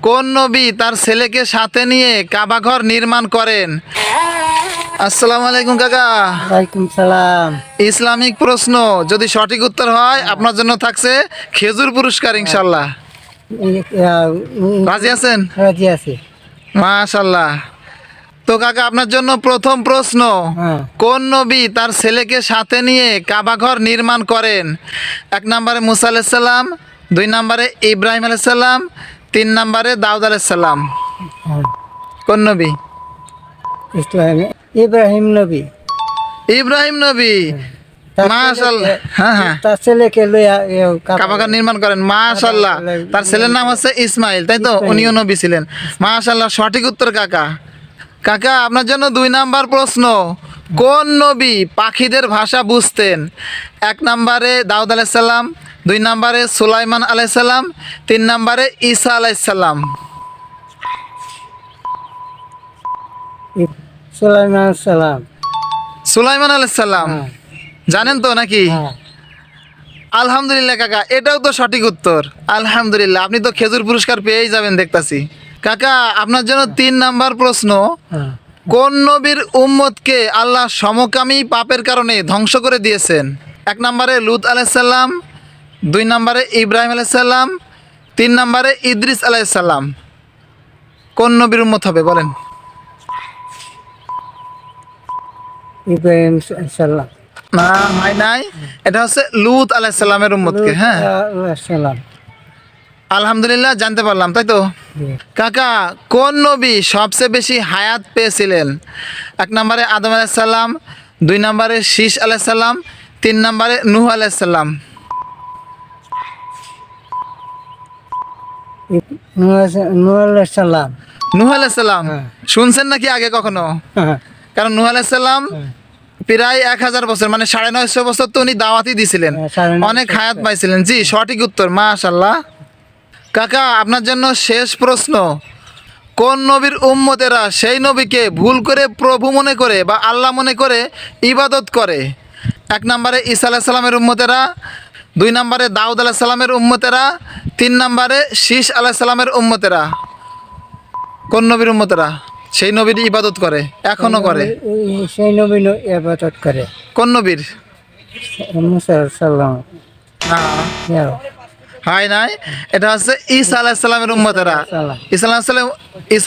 কোন নবী তার ছেলেকে সাথে নিয়ে কাবা ঘর নির্মাণ করেন? আসসালামু আলাইকুম কাকা। ওয়ালাইকুম সালাম। ইসলামিক প্রশ্ন, যদি সঠিক উত্তর হয় আপনার জন্য থাকছে খেজুর পুরস্কার ইনশাল্লাহ। রাজি আছেন? রাজি আছি। মাশাল্লাহ। তো কাকা আপনার জন্য প্রথম প্রশ্ন, হ্যাঁ। কোন নবী তার ছেলেকে সাথে নিয়ে কাবা ঘর নির্মাণ করেন? 1 নম্বরে মুসা আলাইহিস সালাম, 2 নম্বরে ইব্রাহিম আলাইহিস সালাম, 3 নম্বরে দাউদ আলাইহিস সালাম। হ্যাঁ। কোন নবী? ইব্রাহিম নবী। ইব্রাহিম নবী। তার মাশাআল্লাহ। ছেলেকে- হ্যাঁ হ্যাঁ, তার ছেলেকে লইয়া কাবা ঘর নির্মাণ করেন। মাশাআল্লাহ। তার ছেলের নাম হচ্ছে ইসমাইল, তাই তো? উনিও নবী ছিলেন। মাশাআল্লাহ, সঠিক উত্তর কাকা। কাকা আপনার জন্য 2 নাম্বার প্রশ্ন, কোন নবী পাখিদের ভাষা বুঝতেন? 1 নম্বরে দাউদ আলাইহিস সালাম, 2 নম্বরে সুলাইমান আলাইহিস সালাম, 3 নম্বরে ঈসা আলাইহিস সালাম। সুলাইমান সালাম। সুলাইমান আলাইহিস সালাম। হ্যাঁ। জানেন তো নাকি? হ্যাঁ। আলহামদুলিল্লাহ কাকা, এটাও তো সঠিক উত্তর। আলহামদুলিল্লাহ, আপনি তো খেজুর পুরস্কার পেয়েই যাবেন দেখতাছি। কাকা আপনার জন্য 3 নাম্বার প্রশ্ন, হ্যাঁ। কোন নবীর উম্মতকে আল্লাহ সমকামী পাপের কারণে ধ্বংস করে দিয়েছেন? 1 নম্বরে লূত আলাইহিস সালাম, 2 নম্বরে ইব্রাহিম আলাইহিস সালাম, 3 নম্বরে ইদ্রিস আলাইহিস সালাম। কোন নবীর উম্মত হবে বলেন? ইব্রাহিম সালাম। না হয় নাই, এটা হচ্ছে লূত আলাইহিস সালামের উম্মতকে। হ্যাঁ, সালাম। আলহামদুলিল্লাহ, জানতে পারলাম, তাই তো? কাকা কোন নবী সবচেয়ে বেশি হায়াত পেয়েছিলেন? 1 নম্বরে আদম আলাইহিস সালাম, 2 নম্বরে শীষ আলাইহিস সালাম, 3 নম্বরে নূহ আলাইহিস সালাম। নূহ সালাম। নূহ আলাইহিস সালাম। হ্যাঁ। শুনছেন নাকি আগে কখনো? হ্যাঁ। কারণ নূহ আলাইহিস সালাম প্রায় 1000 বছর, মানে 950 বছর তো উনি দাওয়াতই দিছিলেন, হ্যাঁ, 950 অনেক হায়াত পাইছিলেন। জি, সঠিক উত্তর। মাশাআল্লাহ। কাকা আপনার জন্য শেষ প্রশ্ন, কোন নবীর উম্মতেরা সেই নবীকে ভুল করে প্রভু মনে করে বা আল্লাহ মনে করে ইবাদত করে? 1 নম্বরে ঈসা আলাইহিস সালামের উম্মতেরা, 2 নম্বরে দাউদ আলাইহিস সালামের উম্মতেরা, 3 নম্বরে শীষ আলাইহিস সালামের উম্মতেরা। কোন নবীর উম্মতেরা সেই নবীর ইবাদত করে, এখনো করে? সেই নবী ইবাদত করে। কোন নবীর? মুসা সালাম। না, হয় নাই, এটা হচ্ছে ঈসা আলাইহিস সালামের উম্মতেরা। ঈসা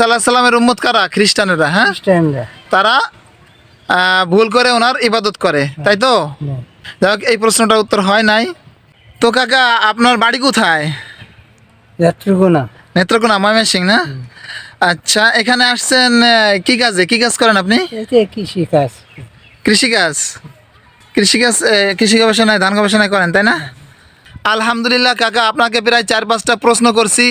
আলাইহিস সালামের উম্মত কারা? খ্রিস্টানেরা। হ্যাঁ, খ্রিস্টানরা। তারা ভুল করে ওনার ইবাদত করে, তাই তো? যাই হোক, এই প্রশ্নটার উত্তর হয় নাই। তো কাকা আপনার বাড়ি কোথায়? নেত্রকোনা। নেত্রকোনা, ময়মনসিংহ না? আচ্ছা, এখানে আসছেন কি কাজে? কি কাজ করেন আপনি? এতে কৃষিকাজ। কৃষিকাজ। কৃষিকাজ, কৃষি গবেষণায়, ধান গবেষণায় করেন, তাই না? আলহামদুলিল্লাহ কাকা, আপনাকে প্রায় 4-5টা প্রশ্ন করছি,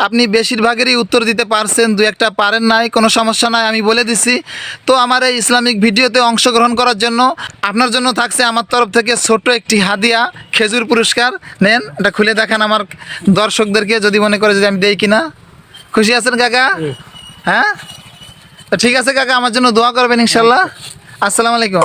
আপনি বেশিরভাগেরই উত্তর দিতে পারছেন, 2-1টা পারেন নাই, কোনো সমস্যা নাই, আমি বলে দিছি। তো আমার এই ইসলামিক ভিডিওতে অংশগ্রহণ করার জন্য আপনার জন্য থাকছে আমার তরফ থেকে ছোট্ট একটি হাদিয়া, খেজুর পুরস্কার। নেন, এটা খুলে দেখান আমার দর্শকদেরকে, যদি মনে করে যে আমি দেই কিনা। খুশি আছেন কাকা? হ্যাঁ, তো ঠিক আছে কাকা, আমার জন্য দোয়া করবেন ইনশাল্লাহ। আসসালামু আলাইকুম।